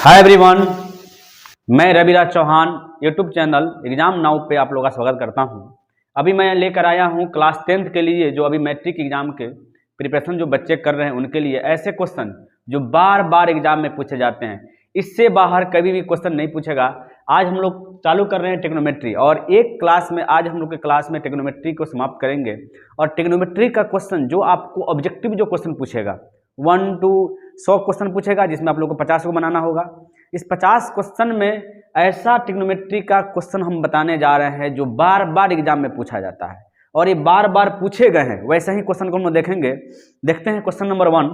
हाय everyone, मैं Raviraj Chauhan YouTube channel exam now पे आप लोगों का स्वागत करता हूं। अभी मैं लेकर आया हूं क्लास 10th के लिए जो अभी मैट्रिक एग्जाम के प्रिपरेशन जो बच्चे कर रहे हैं उनके लिए ऐसे क्वेश्चन जो बार बार एग्जाम में पूछे जाते हैं। इससे बाहर कभी भी क्वेश्चन नहीं पूछेगा। आज हम लोग चालू कर रहे हैं ट्रिग्नोमेट्री और एक क्लास में आज हम लोग के क्लास में ट्रिग्नोमेट्री को समाप्त करेंगे। और ट्रिग्नोमेट्री का क्वेश्चन जो आपको ऑब्जेक्टिव जो क्वेश्चन पूछेगा 1 to 100 क्वेश्चन पूछेगा जिसमें आप लोग को 50 को बनाना होगा। इस 50 क्वेश्चन में ऐसा ट्रिग्नोमेट्री का क्वेश्चन हम बताने जा रहे हैं जो बार बार एग्जाम में पूछा जाता है और ये बार बार पूछे गए हैं। वैसे ही क्वेश्चन को हम देखेंगे। देखते हैं क्वेश्चन नंबर 1।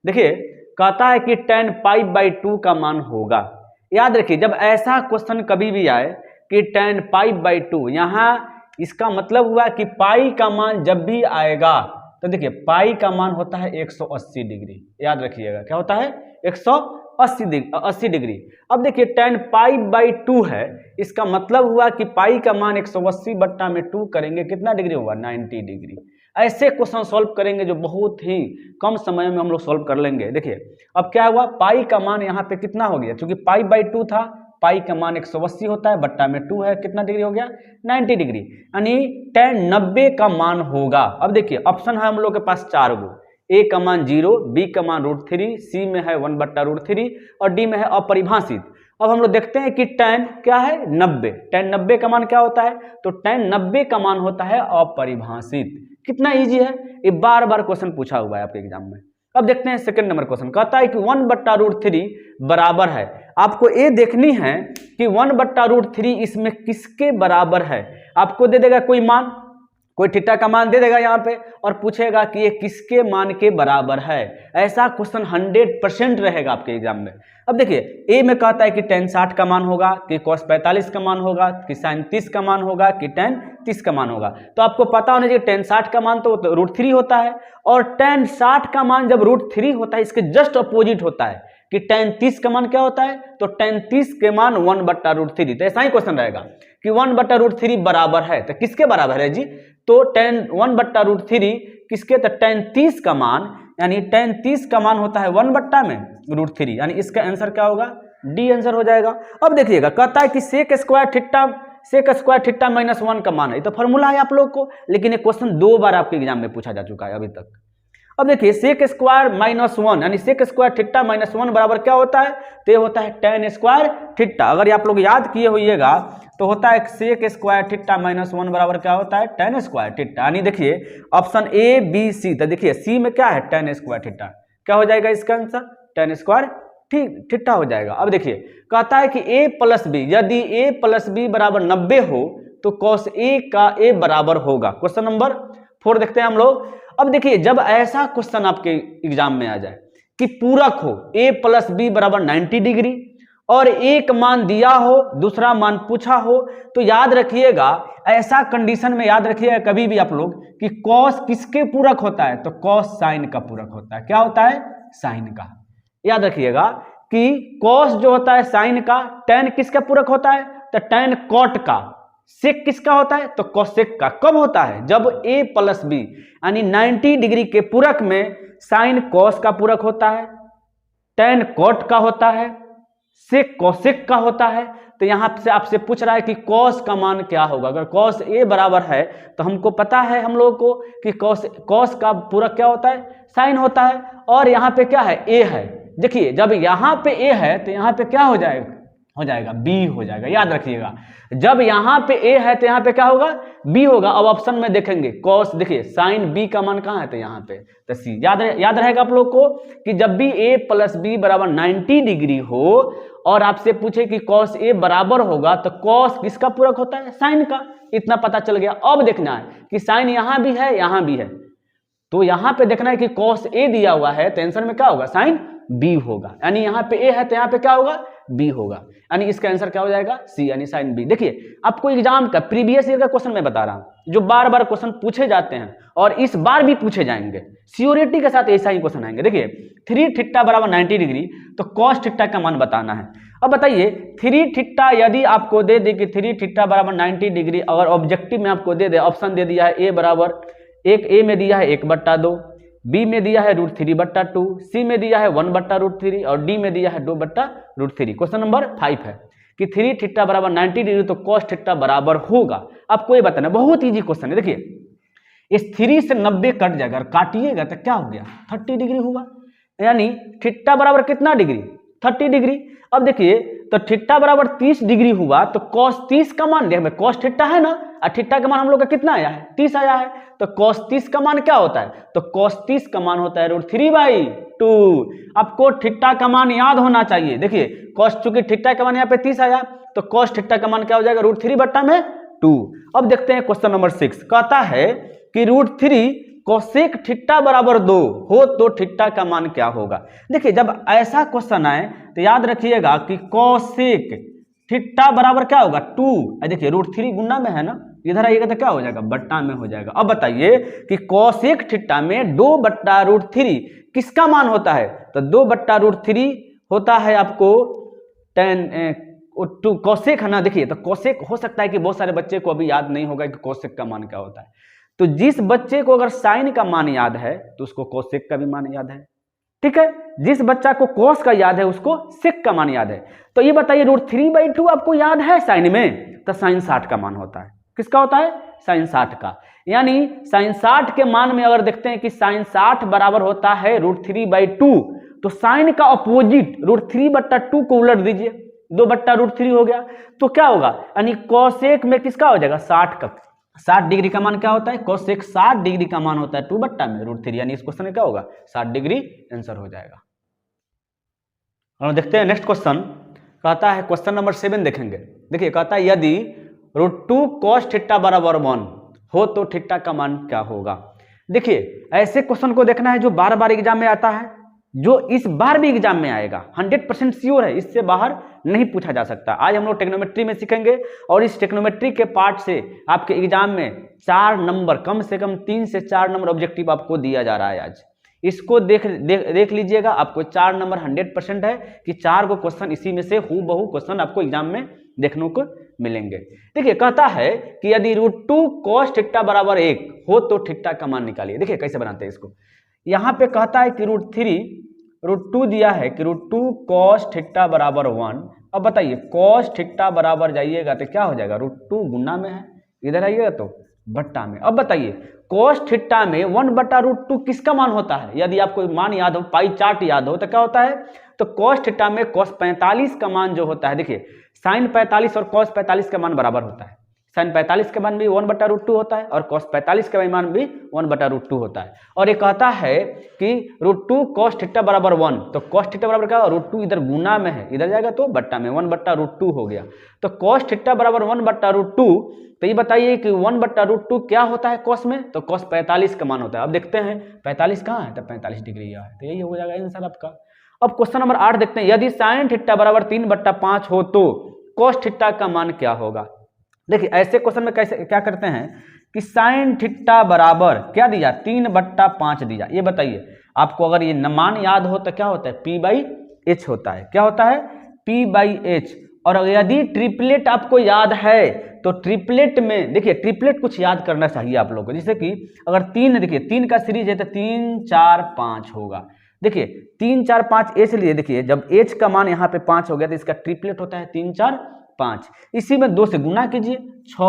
देखिए, कहता है कि tan π/2 का मान होगा। याद रखिए, जब ऐसा क्वेश्चन कभी भी आए कि tan π/2, यहाँ इसका मतलब हुआ कि पाई का मान जब भी आएगा तो देखिए पाई का मान होता है 180 डिग्री। याद रखिएगा, क्या होता है 180 डिग्री। अब देखिए tan π/2 है, इसका मतलब हुआ कि पाई का मान 180 बट्टा में 2 करेंगे कितना डिग्री होगा 90 डिग्री। ऐसे क्वेश्चन सॉल्व करेंगे जो बहुत ही कम समय में हम लोग सॉल्व कर लेंगे। देखिए अब क्या हुआ, पाई का मान यहाँ पे कितना हो गया, क्योंकि π/2 था, पाई का मान 180 होता है, बट्टा में 2 है, कितना डिग्री हो गया 90 डिग्री, यानी tan 90 का मान होगा। अब देखिए ऑप्शन है हम लोग के पास 4 गो। ए का मान 0, बी का मान √3, सी में है 1/√3 और डी में है अपरिभाषित। अब हम लोग देखते हैं कि tan क्या है 90। tan 90 का मान क्या होता है, तो tan 90 का मान होता है अपरिभाषित। कितना इजी है, ये बार बार क्वेश्चन पूछा हुआ है आपके एग्जाम में। अब देखते हैं सेकंड नंबर क्वेश्चन। कहता है कि 1/√3 बराबर है। आपको ये देखनी है कि 1/√3 इसमें किसके बराबर है। आपको दे देगा कोई मान, कोई थीटा का मान दे देगा यहाँ पे और पूछेगा कि ये किसके मान के बराबर है। ऐसा क्वेश्चन 100% रहेगा आपके एग्जाम में। अब देखिए ए में कहता है कि tan 60 का मान होगा, कि cos 45 का मान होगा, कि sin 30 का मान होगा, कि tan 30 का मान होगा। तो आपको पता होना चाहिए tan 60 का मान तो √3 होता है और tan 60 का मान जब √3 होता है इसके जस्ट अपोजिट होता है कि tan 30 का मान क्या होता है, तो tan 30 के मान 1/√3। तो ऐसा ही क्वेश्चन रहेगा कि 1/√3 बराबर है, तो किसके बराबर है जी, तो tan 1/√3 किसके, तो tan 30 का मान, यानी tan 30 का मान होता है 1/√3, यानी इसका आंसर क्या होगा डी आंसर हो जाएगा। अब देखिएगा, कहता है कि sec स्क्वायर थीटा -1 का मान है। तो फॉर्मूला है आप लोग को, लेकिन ये क्वेश्चन 2 बार आपके एग्जाम में पूछा जा चुका है अभी तक। अब देखिए sec स्क्वायर -1 यानी sec स्क्वायर थीटा -1 बराबर क्या होता है, तो ये होता है tan स्क्वायर थीटा। अगर आप लोग याद किए होइएगा तो होता है sec स्क्वायर थीटा -1 बराबर क्या होता है tan स्क्वायर थीटा। यानी देखिए ऑप्शन ए बी सी, तो देखिए सी में क्या है tan स्क्वायर थीटा, क्या हो जाएगा इसका आंसर tan स्क्वायर थीटा हो जाएगा। अब देखिए कहता है कि a + b, यदि a + b बराबर 90 हो तो cos a का a बराबर होगा। क्वेश्चन नंबर 4 देखते हैं हम लोग। अब देखिए जब ऐसा क्वेश्चन आपके एग्जाम में आ जाए कि पूरक हो, a + b बराबर 90 डिग्री और एक मान दिया हो दूसरा मान पूछा हो, तो याद रखिएगा ऐसा कंडीशन में याद रखिएगा कभी भी आप लोग कि cos किसके पूरक होता है, तो cos sin का पूरक होता है। क्या होता है, sin का। याद रखिएगा कि cos जो होता है sin का, tan किसका पूरक होता है, तो tan cot का, sec किसका होता है, तो cosec का। कब होता है, जब a + b यानी 90 डिग्री के पूरक में sin cos का पूरक होता है, tan cot का होता है, sec cosec का होता है। तो यहां से आपसे पूछ रहा है कि cos का मान क्या होगा। अगर cos a बराबर है तो हमको पता है हम लोगों को कि cos का पूरक क्या होता है, sin होता है, और यहाँ पे क्या है a है। देखिए जब यहाँ पे a है तो यहाँ पे क्या हो जाएगा b हो जाएगा। याद रखिएगा जब यहाँ पे a है तो यहाँ पे क्या होगा b होगा। अब ऑप्शन में देखेंगे cos, देखिए sin b का मान कहाँ है, तो यहाँ पे तो c। याद रहेगा आप लोग को कि जब भी a + b बराबर 90 डिग्री हो और आपसे पूछे कि cos a बराबर होगा तो cos किसका पूरक होता है, sin का। इतना पता चल गया। अब देखना है कि sin यहाँ भी है यहाँ भी है, तो यहाँ पे देखना है कि cos a दिया हुआ है तो आंसर में क्या होगा sin b होगा। यानी यहाँ पे a है तो यहाँ पे क्या होगा b होगा, यानी इसका आंसर क्या हो जाएगा c, यानी sin b। देखिए आपको एग्जाम का प्रीवियस ईयर का क्वेश्चन मैं बता रहा हूँ जो बार बार क्वेश्चन पूछे जाते हैं और इस बार भी पूछे जाएंगे, श्योरिटी के साथ ऐसा ही क्वेश्चन आएंगे। देखिए 3 थीटा बराबर 90 डिग्री, तो cos थीटा का मान बताना है। अब बताइए 3 थीटा यदि आपको दे दे कि 3 थीटा बराबर 90 डिग्री, अगर ऑब्जेक्टिव में आपको दे दे, ऑप्शन दे दिया है a बराबर, एक a में दिया है 1/2, बी में दिया है √3/2, सी में दिया है 1/√3 और डी में दिया है 2/√3। क्वेश्चन नंबर 5 है कि 3 थीटा बराबर 90 डिग्री तो cos थीटा बराबर होगा। आपको ये बताना, बहुत इजी क्वेश्चन है। देखिए इस 3 से 90 कट जाएगा, अगर काटिएगा तो क्या हो गया 30 डिग्री हुआ, यानी थीटा बराबर कितना डिग्री 30 डिग्री। अब देखिए तो थीटा बराबर 30 डिग्री हुआ तो cos 30 का मान देखिए cos थीटा है ना, और थीटा का मान हम लोग का कितना आया है 30 आया है, तो cos 30 का मान क्या होता है, तो cos 30 का मान होता है √3/2। आपको थीटा का मान याद होना चाहिए। देखिए cos चूंकि थीटा का मान यहाँ पे 30 आया तो cos थीटा का मान क्या हो जाएगा √3/2। अब देखते हैं क्वेश्चन नंबर 6, कहता है कि √3 कोसेक थीटा बराबर 2 हो तो थीटा का मान क्या होगा। देखिए जब ऐसा क्वेश्चन आए तो याद रखिएगा कि कोसेक थीटा बराबर क्या होगा 2। देखिए √3 गुना में है ना, इधर आइएगा तो क्या हो जाएगा बट्टा में हो जाएगा। अब बताइए कि कोसेक थीटा में 2/√3 किसका मान होता है, तो 2/√3 होता है आपको tan कोसेक है ना। देखिए तो कोसेक हो सकता है कि बहुत सारे बच्चे को अभी याद नहीं होगा कि कोसेक का मान क्या होता है, तो जिस बच्चे को अगर साइन का मान याद है तो उसको कोसेक का भी मान याद है, ठीक है। जिस बच्चा को कोस का याद है उसको सेक का मान याद है। तो ये बताइए √3/2 आपको याद है साइन में, तो साइन 60 का मान होता है। किसका होता है, साइन 60 का। यानी साइन 60 के मान में अगर देखते हैं कि साइन 60 बराबर होता है √3/2, तो साइन का अपोजिट √3/2 को उलट दीजिए, 2/√3 हो गया, तो क्या होगा, यानी कोसेक में किसका हो जाएगा 60 का। 60 डिग्री का मान क्या होता है, कोसेक 60 डिग्री का मान होता है 2/√3, यानी इस क्वेश्चन में क्या होगा 60 डिग्री आंसर हो जाएगा। और देखते हैं नेक्स्ट क्वेश्चन, कहता है क्वेश्चन नंबर 7 देखेंगे। देखिए कहता है यदि √2 cos थीटा बराबर 1 हो तो थीटा का मान क्या होगा। देखिए ऐसे क्वेश्चन को देखना है जो बार बार एग्जाम में आता है, जो इस बार भी एग्जाम में आएगा, 100% श्योर है, इससे बाहर नहीं पूछा जा सकता। आज हम लोग टेक्नोमेट्री में सीखेंगे और इस टेक्नोमेट्री के पार्ट से आपके एग्जाम में 4 नंबर, कम से कम 3 से 4 नंबर ऑब्जेक्टिव आपको दिया जा रहा है। आज इसको देख लीजिएगा, आपको 4 नंबर 100% है कि 4 को क्वेश्चन इसी में से हूबहू क्वेश्चन आपको एग्जाम में देखने को मिलेंगे। देखिए कहता है कि यदि √2 cos थीटा बराबर 1 हो तो थीटा का मान निकालिए। देखिए कैसे बनाते हैं इसको, यहाँ पे कहता है कि √2 दिया है कि √2 cos थीटा बराबर 1। अब बताइए cos थीटा बराबर जाइएगा तो क्या हो जाएगा, √2 गुना में है, इधर आइएगा तो बट्टा में। अब बताइए cos थीटा में 1/√2 किसका मान होता है, यदि आपको मान याद हो, पाई चार्ट याद हो तो क्या होता है, तो cos थीटा में cos 45 का मान जो होता है, देखिए sin 45 और cos 45 का मान बराबर होता है। sin 45 का मान भी 1/√2 होता है और cos 45 का मान भी 1/√2 होता है। और ये कहता है कि √2 cos थीटा बराबर 1, तो cos थीटा बराबर क्या, √2 इधर गुना में है, इधर जाएगा तो बट्टा में, 1/√2 हो गया। तो cos थीटा बराबर 1/√2, तो ये बताइए कि 1/√2 क्या होता है cos में, तो cos 45 का मान होता है। अब देखते हैं 45 कहाँ है, तो 45 डिग्री यहाँ है, तो यही हो जाएगा आंसर आपका। अब क्वेश्चन नंबर 8 देखते हैं, यदि sin थीटा बराबर 3/5 हो तो cos थीटा का मान क्या होगा। देखिए ऐसे क्वेश्चन में कैसे क्या करते हैं कि sin थीटा बराबर क्या दिया 3/5 दिया। ये बताइए आपको अगर ये मान याद हो तो क्या होता है P/H होता है, क्या होता है P/H। और यदि ट्रिपलेट आपको याद है तो ट्रिपलेट में देखिए, ट्रिपलेट कुछ याद करना चाहिए आप लोगों को, जैसे कि अगर 3 देखिए 3 का सीरीज है तो 3 4 5 होगा। देखिए 3 4 5 H लिए, देखिए जब H का मान यहाँ पे 5 हो गया तो इसका ट्रिपलेट होता है 3 4 5। इसी में 2 से गुना कीजिए, 6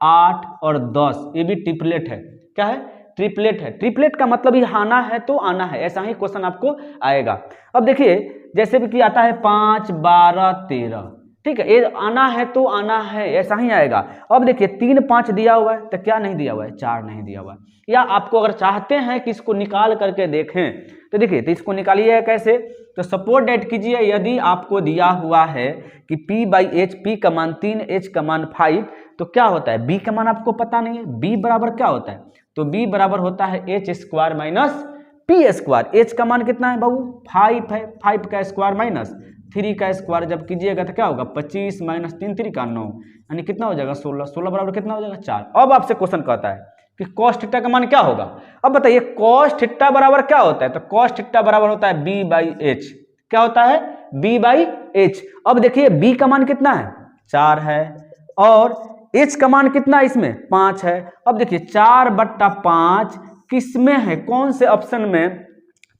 8 और 10, ये भी ट्रिपलेट है। क्या है, ट्रिपलेट है। ट्रिपलेट का मतलब ही आना है तो आना है, ऐसा ही क्वेश्चन आपको आएगा। अब देखिए जैसे भी कि आता है 5 12 13, ठीक है, ये आना है तो आना है, ऐसा ही आएगा। अब देखिए 3 5 दिया हुआ है तो क्या नहीं दिया हुआ है, 4 नहीं दिया हुआ है। या आपको अगर चाहते हैं कि इसको निकाल करके देखें तो देखिए, तो इसको निकालिए कैसे, तो सपोज डेट कीजिए यदि आपको दिया हुआ है कि P/H, P का मान 3, H का मान 5, तो क्या होता है B का मान आपको पता नहीं है, B बराबर क्या होता है, तो B बराबर होता है H² माइनस P²। H का मान कितना है बाबू 5 है, 5 का स्क्वायर माइनस 3 का स्क्वायर जब कीजिएगा तो क्या होगा 25 माइनस 3 3 का 9, यानी कितना हो जाएगा 16। 16 बराबर कितना हो जाएगा 4। अब आपसे क्वेश्चन कहता है कि cos थीटा का मान क्या होगा। अब बताइए cos थीटा बराबर क्या होता है, तो cos थीटा बराबर होता है B/H। क्या होता है B/H। अब देखिए B का मान कितना है 4 है और H का मान कितना है इसमें 5 है। अब देखिए 4/5 किस में है, कौन से ऑप्शन में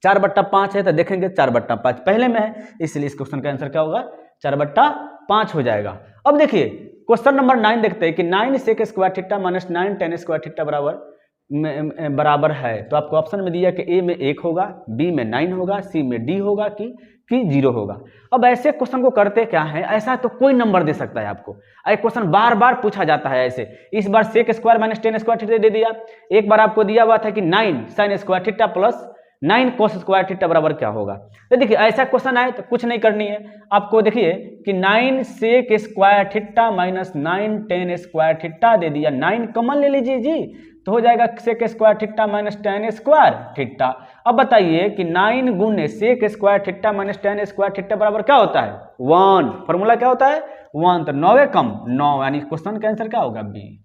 4/5 है, तो देखेंगे 4/5 पहले में है, इसलिए इस क्वेश्चन का आंसर क्या होगा 4/5 हो जाएगा। अब देखिए क्वेश्चन नंबर 9 देखते हैं कि 9 sec square theta minus 9 tan square theta बराबर है। तो आपको ऑप्शन में दिया कि ए में 1 होगा, बी में 9 होगा, सी में डी होगा कि 0 होगा। अब ऐसे क्वेश्चन को करते क्या है, ऐसा तो कोई नंबर दे सकता है आपको, एक क्वेश्चन बार बार पूछा जाता है ऐसे। इस बार sec square minus 10 square theta दे दिया, एक बार आपको दिया हुआ था कि 9 sin square theta plus 9 cos square theta बराबर क्या होगा। तो देखिए ऐसा क्वेश्चन आए तो कुछ नहीं करनी है आपको, देखिए कि 9 sec square theta minus 9 tan square theta दे दिया, 9 कॉमन ले लीजिए जी, तो हो जाएगा sec square theta minus tan square theta. अब बताइए कि 9 गुने sec square theta minus tan square theta बराबर क्या होता है 1, फॉर्मूला क्या होता है 1, तो 9 कम 9, यानी क्वेश्चन का आंसर क्या होगा बी।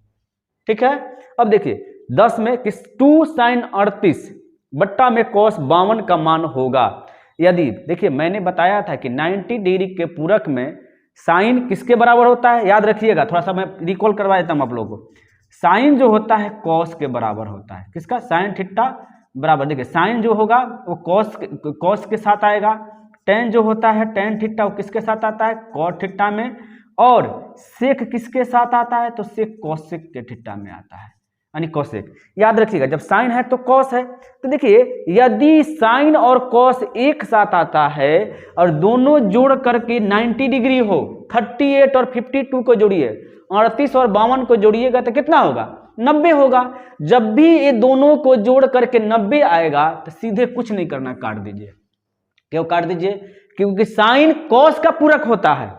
ठीक है, अब देखिए 10 में किस 2 sin 38 बट्टा में cos 52 का मान होगा यदि, देखिए मैंने बताया था कि 90 डिग्री के पूरक में साइन किसके बराबर होता है, याद रखिएगा, थोड़ा सा मैं रिकॉल करवा देता हूं आप लोगों को। साइन जो होता है कॉस के बराबर होता है, किसका, साइन थीटा बराबर, देखिए साइन जो होगा वो कॉस के साथ आएगा, टेन जो होता है टेन थीटा वो किसके साथ आता है कॉट थीटा में, और सेक किसके साथ आता है तो सेक कॉसेक के थीटा में आता है, यानी कॉसेक। याद रखिएगा जब साइन है तो कॉस है, तो देखिए यदि साइन और कॉस एक साथ आता है और दोनों जोड़ करके 90 डिग्री हो, 38 और 52 को जोड़िए, 38 और 52 को जोड़िएगा तो कितना होगा 90 होगा। जब भी ये दोनों को जोड़ करके 90 आएगा तो सीधे कुछ नहीं करना, काट दीजिए। क्यों काट दीजिए, क्योंकि साइन कॉस का पूरक होता है,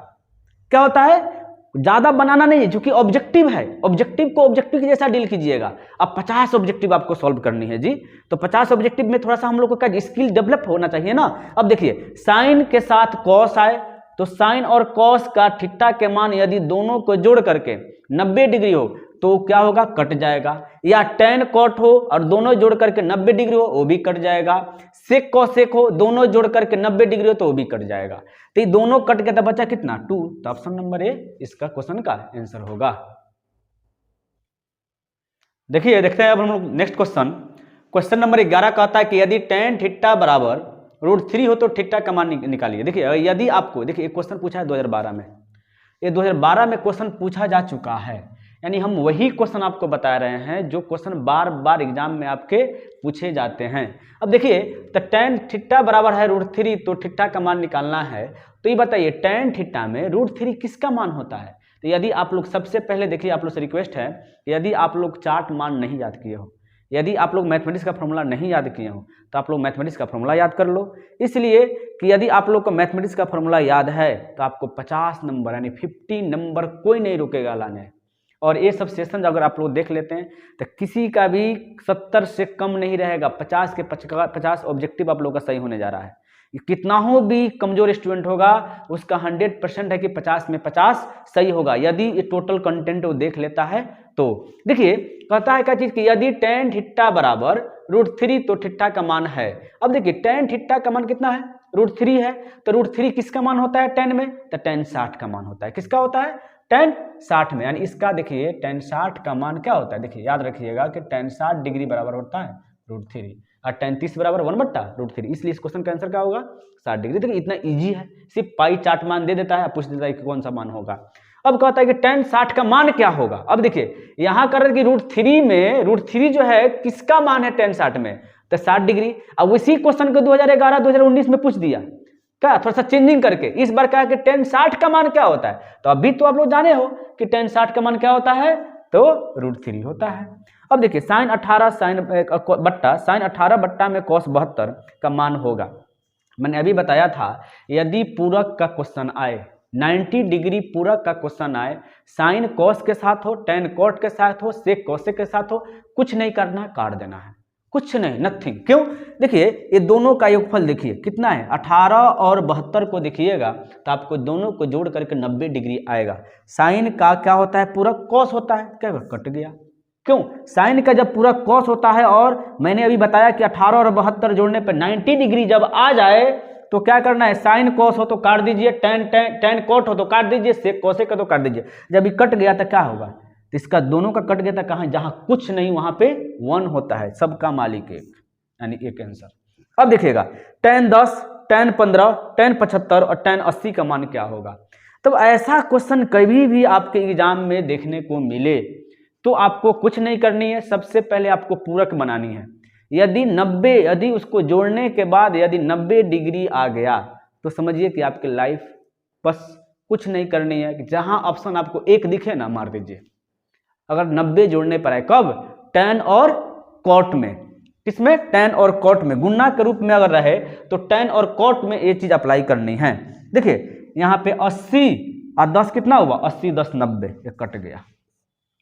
क्या होता है, ज्यादा बनाना नहीं है क्योंकि ऑब्जेक्टिव है, ऑब्जेक्टिव को ऑब्जेक्टिव के जैसा डील कीजिएगा। अब 50 ऑब्जेक्टिव आपको सॉल्व करनी है जी, तो 50 ऑब्जेक्टिव में थोड़ा सा हम लोग को क्या स्किल डेवलप होना चाहिए ना। अब देखिए साइन के साथ कॉस आए तो साइन और कॉस का थीटा के मान यदि दोनों को जोड़ करके 90 डिग्री हो तो क्या होगा, कट जाएगा, या टेन कॉट हो और दोनों जोड़ करके 90 डिग्री हो वो भी कट जाएगा, सेक कॉसेक हो दोनों जोड़ करके 90 डिग्री हो तो वो भी कट जाएगा। तो ये दोनों कट के तो बचा कितना 2, तो ऑप्शन नंबर ए इसका क्वेश्चन का आंसर होगा। देखिए देखते हैं अब हम लोग नेक्स्ट क्वेश्चन। क्वेश्चन नंबर 11 कहता है कि यदि टेन थीटा बराबर √3 हो तो थीटा का मान निकालिए। देखिए यदि आपको, देखिए एक क्वेश्चन पूछा है 2012 में, ये 2012 में क्वेश्चन पूछा जा चुका है, यानी हम वही क्वेश्चन आपको बता रहे हैं जो क्वेश्चन बार बार एग्जाम में आपके पूछे जाते हैं। अब देखिए तो टेन थीटा बराबर है √3, तो थीटा का मान निकालना है, तो ये बताइए टेन थीटा में √3 किसका मान होता है। तो यदि आप लोग सबसे पहले देखिए, आप लोग से रिक्वेस्ट है, यदि आप लोग चार्ट मान नहीं याद किए हो, यदि आप लोग मैथमेटिक्स का फॉर्मूला नहीं याद किए हो तो आप लोग मैथमेटिक्स का फॉर्मूला याद कर लो, इसलिए कि यदि आप लोग को मैथमेटिक्स का फॉर्मूला याद है तो आपको 50 नंबर यानी 50 नंबर कोई नहीं रुकेगा लाने। और ये सब सेशन अगर आप लोग देख लेते हैं तो किसी का भी 70 से कम नहीं रहेगा, 50 के 50 ऑब्जेक्टिव आप लोग का सही होने जा रहा है। कितना हो भी कमजोर स्टूडेंट होगा उसका 100% है कि 50 में 50 सही होगा यदि ये टोटल कंटेंट वो देख लेता है तो। देखिए कहता है क्या चीज कि यदि टेन थीटा बराबर √3 तो थीटा का मान है। अब देखिए टेन थीटा का मान कितना है √3 है, तो √3 किसका मान होता है टेन में, तो टेन 60 का मान होता है, किसका होता है टेन 60 में, यानी इसका देखिए टेन 60 का मान क्या होता है, देखिए याद रखिएगा कि टेन 60 डिग्री बराबर होता है √3 और टेन 30 बराबर 1/√3, इसलिए इस क्वेश्चन का आंसर क्या होगा 60 डिग्री। देखिए इतना इजी है, सिर्फ पाई चार्ट मान दे देता है, पूछ देता है कि कौन सा मान होगा। अब कहता है कि टेन 60 का मान क्या होगा। अब देखिए यहाँ कर रहे कि √3 में √3 जो है किसका मान है टेन 60 में, तो 60 डिग्री। अब इसी क्वेश्चन को 2011-2019 में पूछ दिया, क्या थोड़ा सा चेंजिंग करके इस बार कहा कि टेन 60 का मान क्या होता है, तो अभी तो आप लोग जाने हो कि टेन 60 का मान क्या होता है तो √3 होता है। अब देखिए साइन 18 बट्टा में cos 72 का मान होगा। मैंने अभी बताया था यदि पूरक का क्वेश्चन आए, 90 डिग्री पूरक का क्वेश्चन आए, साइन कॉस के साथ हो, टेन कॉट के साथ हो, सेक कॉसेक के साथ हो, कुछ नहीं करना, काट देना है, कुछ नहीं, नथिंग। क्यों, देखिए ये दोनों का योगफल देखिए कितना है 18 और 72 को देखिएगा तो आपको दोनों को जोड़ करके 90 डिग्री आएगा। साइन का क्या होता है पूरक कॉस होता है, क्या कट गया। क्यों, साइन का जब पूरा कॉस होता है और मैंने अभी बताया कि 18 और 72 जोड़ने पर 90 डिग्री जब आ जाए तो क्या करना है, साइन कॉस हो तो काट दीजिए, टेन कॉट हो तो काट दीजिए, सेक कॉसेक हो तो काट दीजिए। जब ये कट गया तो क्या होगा, तो इसका दोनों का कट गया था कहाँ, जहाँ कुछ नहीं वहाँ पे 1 होता है, सबका मालिक एक, यानी एक आंसर। अब देखिएगा tan 10, tan 15, tan 75 और tan 80 का मान क्या होगा। तब ऐसा क्वेश्चन कभी भी आपके एग्जाम में देखने को मिले तो आपको कुछ नहीं करनी है, सबसे पहले आपको पूरक बनानी है। यदि उसको जोड़ने के बाद यदि 90 डिग्री आ गया तो समझिए कि आपकी लाइफ, बस कुछ नहीं करनी है, कि जहां ऑप्शन आपको एक दिखे ना मार दीजिए। अगर 90 जोड़ने पर आए, कब, tan और cot में, किसमें, tan और cot में, गुणा के रूप में अगर रहे तो tan और cot में ये चीज अप्लाई करनी है। देखिए यहाँ पे 80 और 10 कितना हुआ, 80 10 90, ये कट गया,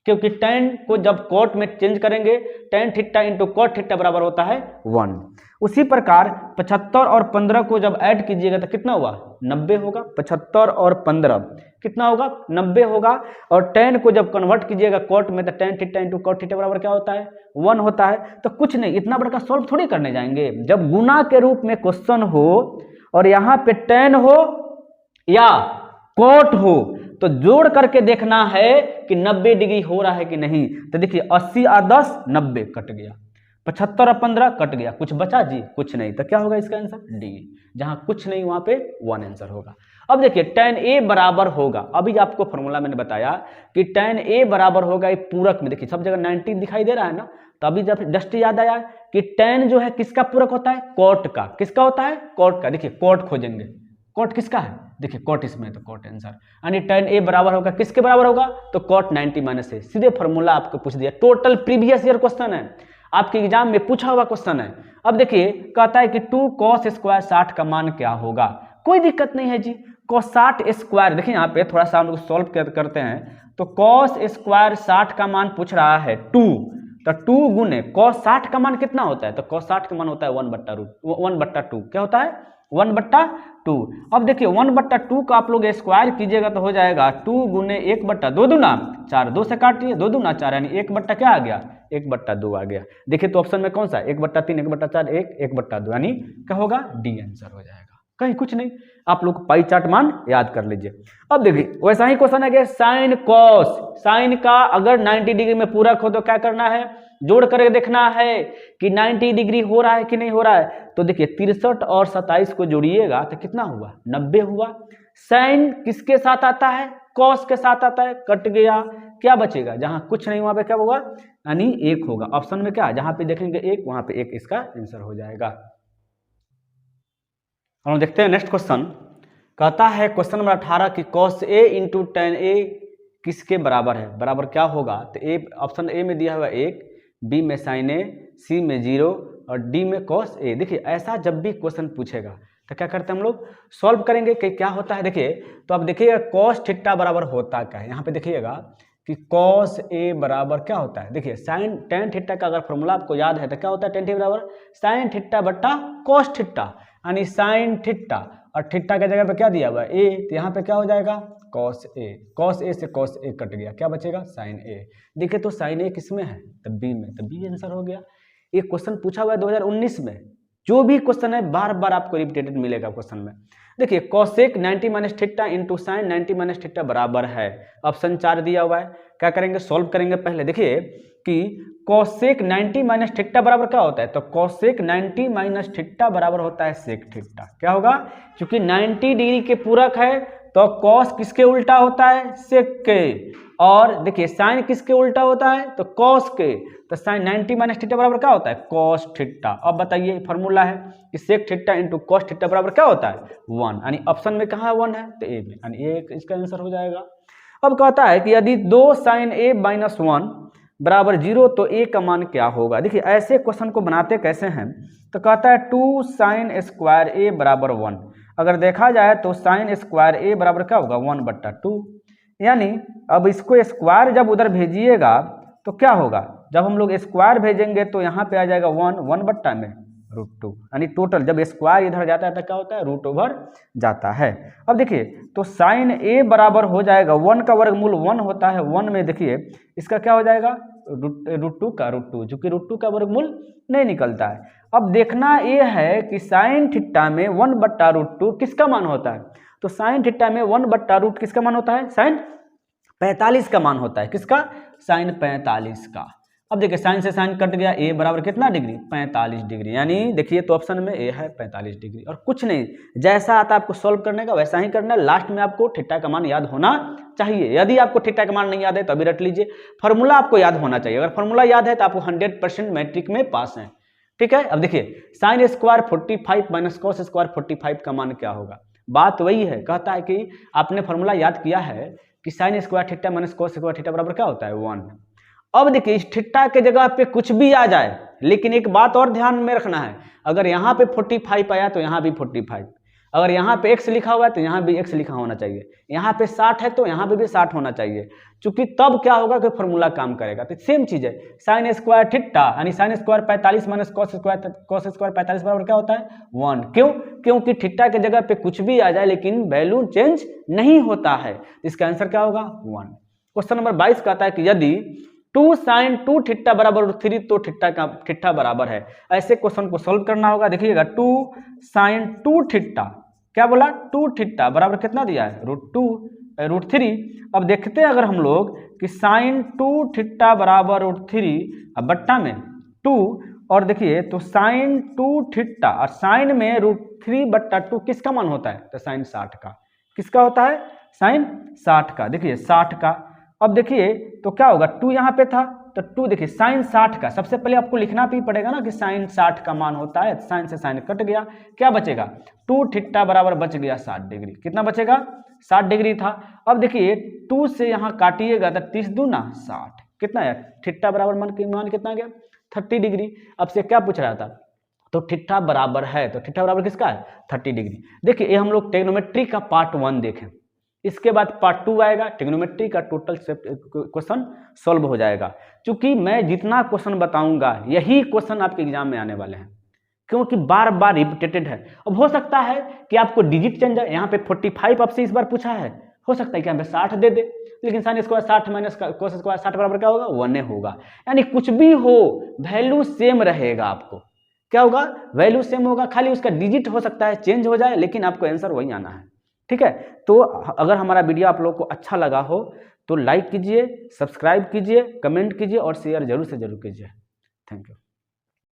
क्योंकि tan को जब cot में चेंज करेंगे tan theta into cot theta बराबर होता है 1। उसी प्रकार 75 और 15 को जब ऐड कीजिएगा तो कितना हुआ, 90 होगा। 75 और 15 कितना होगा, 90 होगा। और tan को जब कन्वर्ट कीजिएगा cot में तो tan theta into cot theta बराबर क्या होता है, 1 होता है। तो कुछ नहीं, इतना बड़ा सॉल्व थोड़ी करने जाएंगे। जब गुना के रूप में क्वेश्चन हो और यहाँ पे tan हो या cot हो तो जोड़ करके देखना है कि 90 डिग्री हो रहा है कि नहीं। तो देखिए 80 और 10 90 कट गया, 75 और 15 कट गया, कुछ बचा जी, कुछ नहीं। तो क्या होगा इसका आंसर, डी। जहां कुछ नहीं वहां पे 1 आंसर होगा। अब देखिए tan a बराबर होगा, अभी आपको फॉर्मूला मैंने बताया कि tan a बराबर होगा एक पूरक में। देखिए सब जगह 90 दिखाई दे रहा है ना, तो अभी जब जस्ट याद आया कि tan जो है किसका पूरक होता है, cot का। किसका होता है, cot का। देखिए cot खोजेंगे, cot किसका है, देखिए cot इसमें, तो cot आंसर। यानी tan a बराबर होगा किसके बराबर होगा, तो cot 90 माइनस a। सीधे फॉर्मूला आपको पूछ दिया, टोटल प्रीवियस ईयर क्वेश्चन है, आपके एग्जाम में पूछा हुआ क्वेश्चन है। अब देखिए कहता है कि 2 cos स्क्वायर 60 का मान क्या होगा। कोई दिक्कत नहीं है जी, cos 60 स्क्वायर, देखिए यहाँ पे थोड़ा सा हम लोग सॉल्व करते हैं। तो cos स्क्वायर 60 का मान पूछ रहा है 2, तो 2 गुने cos 60 का मान कितना होता है, तो cos 60 का मान होता है 1/2। क्या होता है, 1/2। अब देखिए 1/2 का आप लोग स्क्वायर कीजिएगा तो हो जाएगा 2 गुने 1/2, 2 दूना 4, 2 से काटिए, 2 दूना 4, यानी 1/, क्या आ गया, 1/2 आ गया। देखिए तो ऑप्शन में कौन सा, 1/3, 1/4, 1/2, यानी क्या होगा, डी आंसर हो जाएगा। कहीं कुछ नहीं, आप लोग पाई चार्ट मान याद कर लीजिए। अब देखिए वैसा ही क्वेश्चन है कि साइन कॉस, साइन का अगर 90 डिग्री में पूरक हो तो क्या करना है, जोड़ करके देखना है कि 90 डिग्री हो रहा है कि नहीं हो रहा है। तो देखिए 63 और 27 को जोड़िएगा तो कितना हुआ, 90 हुआ। साइन किसके साथ आता है, कॉस के साथ आता है, कट गया। क्या बचेगा, जहां कुछ नहीं वहां पे क्या होगा, यानी 1 होगा। ऑप्शन में क्या, जहां पे देखेंगे 1 वहां पे 1 इसका आंसर हो जाएगा। हम देखते हैं नेक्स्ट क्वेश्चन। कहता है क्वेश्चन नंबर 18 कि cos a into tan a किसके बराबर है, बराबर क्या होगा। तो ए, ऑप्शन ए में दिया हुआ 1, बी में sin a, सी में 0 और डी में cos a। देखिए ऐसा जब भी क्वेश्चन पूछेगा तो क्या करते हैं हम लोग, सॉल्व करेंगे कि क्या होता है। देखिए तो अब देखिएगा cos थीटा बराबर होता क्या है, यहाँ पे देखिएगा कि cos a बराबर क्या होता है। देखिए sin tan थीटा का अगर फॉर्मूला आपको याद है तो क्या होता है, tan थीटा बराबर sin थीटा बट्टा cos थीटा, यानी sin थीटा और थीटा के जगह पे क्या दिया हुआ है, a, तो यहाँ पे क्या हो जाएगा, cos a। cos a से cos a कट गया, क्या बचेगा, sin a। देखिए तो sin a किस में है, तो b में, तो b आंसर हो गया। ये क्वेश्चन पूछा हुआ है 2019 में, जो भी क्वेश्चन है बार बार आपको रिपीटेड मिलेगा क्वेश्चन में। देखिए cosec 90 minus theta into sine 90 minus theta बराबर है, ऑप्शन 4 दिया हुआ है। क्या करेंगे, सॉल्व करेंगे। पहले देखिए कि cosec 90 माइनस थीटा बराबर क्या होता है, तो cosec 90 माइनस थीटा बराबर होता है sec थीटा। क्या होगा, क्योंकि 90 डिग्री के पूरक है तो cos किसके उल्टा होता है, sec के। और देखिए साइन किसके उल्टा होता है, तो cos के। तो साइन 90 माइनस थीटा बराबर क्या होता है, cos थीटा। अब बताइए फॉर्मूला है कि sec theta into cos theta बराबर क्या होता है, 1, यानी ऑप्शन में कहाँ 1 है, तो ए में, यानी ए इसका आंसर हो जाएगा। अब कहता है कि यदि 2 sin a माइनस 1 बराबर 0 तो a का मान क्या होगा। देखिए ऐसे क्वेश्चन को बनाते कैसे हैं, तो कहता है 2 sin स्क्वायर a बराबर 1। अगर देखा जाए तो sin स्क्वायर a बराबर क्या होगा, 1/2। यानी अब इसको स्क्वायर जब उधर भेजिएगा तो क्या होगा, जब हम लोग स्क्वायर भेजेंगे तो यहाँ पे आ जाएगा 1 में √2, यानी टोटल जब स्क्वायर इधर जाता है तो क्या होता है, रूट ओवर जाता है। अब देखिए तो साइन a बराबर हो जाएगा 1 का वर्गमूल 1 होता है, 1 में देखिए इसका क्या हो जाएगा, √2 का √2, जो कि √2 का वर्गमूल नहीं निकलता है। अब देखना ये है कि साइन थीटा में 1/√2 किसका मान होता है, तो साइन थीटा में 1/√2 किसका मान होता है, साइन 45 का मान होता है, किसका? साइन 45 का। अब देखिए साइन से साइन कट गया, ए बराबर कितना डिग्री? 45 डिग्री। यानी देखिए तो ऑप्शन में ए है 45 डिग्री, और कुछ नहीं, जैसा आता है आपको सॉल्व करने का वैसा ही करना है। लास्ट में आपको थीटा का मान याद होना चाहिए। यदि आपको थीटा का मान नहीं याद है तो अभी रट लीजिए, फॉर्मूला आपको याद होना चाहिए। अगर फॉर्मूला याद है तो आपको 100% मैट्रिक में पास है। ठीक है, अब देखिए sine square 45 minus cos square 45 का मान क्या होगा? बात वही है, कहता है कि आपने फॉर्मूला याद किया है कि sine square theta minus cos square theta बराबर क्या होता है? 1। अब देखिए इस थीटा के जगह पे कुछ भी आ जाए, लेकिन एक बात और ध्यान में रखना है, अगर यहाँ पे 45 आया तो यहाँ भी 45, अगर यहाँ पे x लिखा हुआ है तो यहाँ भी x लिखा होना चाहिए, यहाँ पे 60 है तो यहाँ पे भी 60 होना चाहिए, क्योंकि तब क्या होगा कि फॉर्मूला काम करेगा। तो सेम चीज है, साइन स्क्वायर थीटा यानी sine square 45 minus cos square 45 बराबर क्या होता है? 1। क्यों? क्योंकि थीटा के जगह पे कुछ भी आ जाए लेकिन वैल्यू चेंज नहीं होता है। इसका आंसर क्या होगा? 1। क्वेश्चन नंबर 22 कहता है कि यदि 2 साइन 2 थीटा बराबर 3 तो थीटा बराबर है। ऐसे क्वेश्चन को सॉल्व करना होगा। देखिएगा 2 साइन 2 थीटा, क्या बोला? 2 थीटा बराबर कितना दिया है? √3। अब देखते हैं अगर हम लोग कि साइन 2 थीटा बराबर √3 अब बट्टा में 2, और देखिए तो साइन 2 थीटा और साइन में √3 बट्टा 2 किसका मान होता है? तो साइन 60 का। किसका होता है? साइन 60 का। देखिए 60 का, अब देखिए तो क्या होगा? 2 यहाँ पे था तो 2, देखिए साइन 60 का, सबसे पहले आपको लिखना भी पड़ेगा ना कि साइन 60 का मान होता है। साइन से साइन कट गया, क्या बचेगा? 2 थीटा बराबर बच गया 60 डिग्री। कितना बचेगा? 60 डिग्री था। अब देखिए 2 से यहाँ काटिएगा तो 30 दूना 60, कितना है? थीटा बराबर मान कितना आ गया? 30 डिग्री। अब से क्या पूछ रहा था? तो थीटा बराबर है, तो थीटा बराबर किसका है? 30 डिग्री। देखिए ये हम लोग ट्रिग्नोमेट्री का पार्ट 1 देखें, इसके बाद पार्ट 2 आएगा, ट्रिग्नोमेट्री का टोटल क्वेश्चन सॉल्व हो जाएगा। क्योंकि मैं जितना क्वेश्चन बताऊंगा यही क्वेश्चन आपके एग्जाम में आने वाले हैं, क्योंकि बार बार रिपीटेड है। अब हो सकता है कि आपको डिजिट चेंज है, यहाँ पे 45 आपसे इस बार पूछा है, हो सकता है कि यहाँ पे 60 दे दे, लेकिन sine square 60 minus cos square 60 बराबर क्या होगा? 1 होगा। यानी कुछ भी हो वैल्यू सेम रहेगा। आपको क्या होगा? वैल्यू सेम होगा, खाली उसका डिजिट हो सकता है चेंज हो जाए, लेकिन आपको आंसर वही आना है। ठीक है, तो अगर हमारा वीडियो आप लोगों को अच्छा लगा हो तो लाइक कीजिए, सब्सक्राइब कीजिए, कमेंट कीजिए और शेयर जरूर से जरूर कीजिए। Thank you.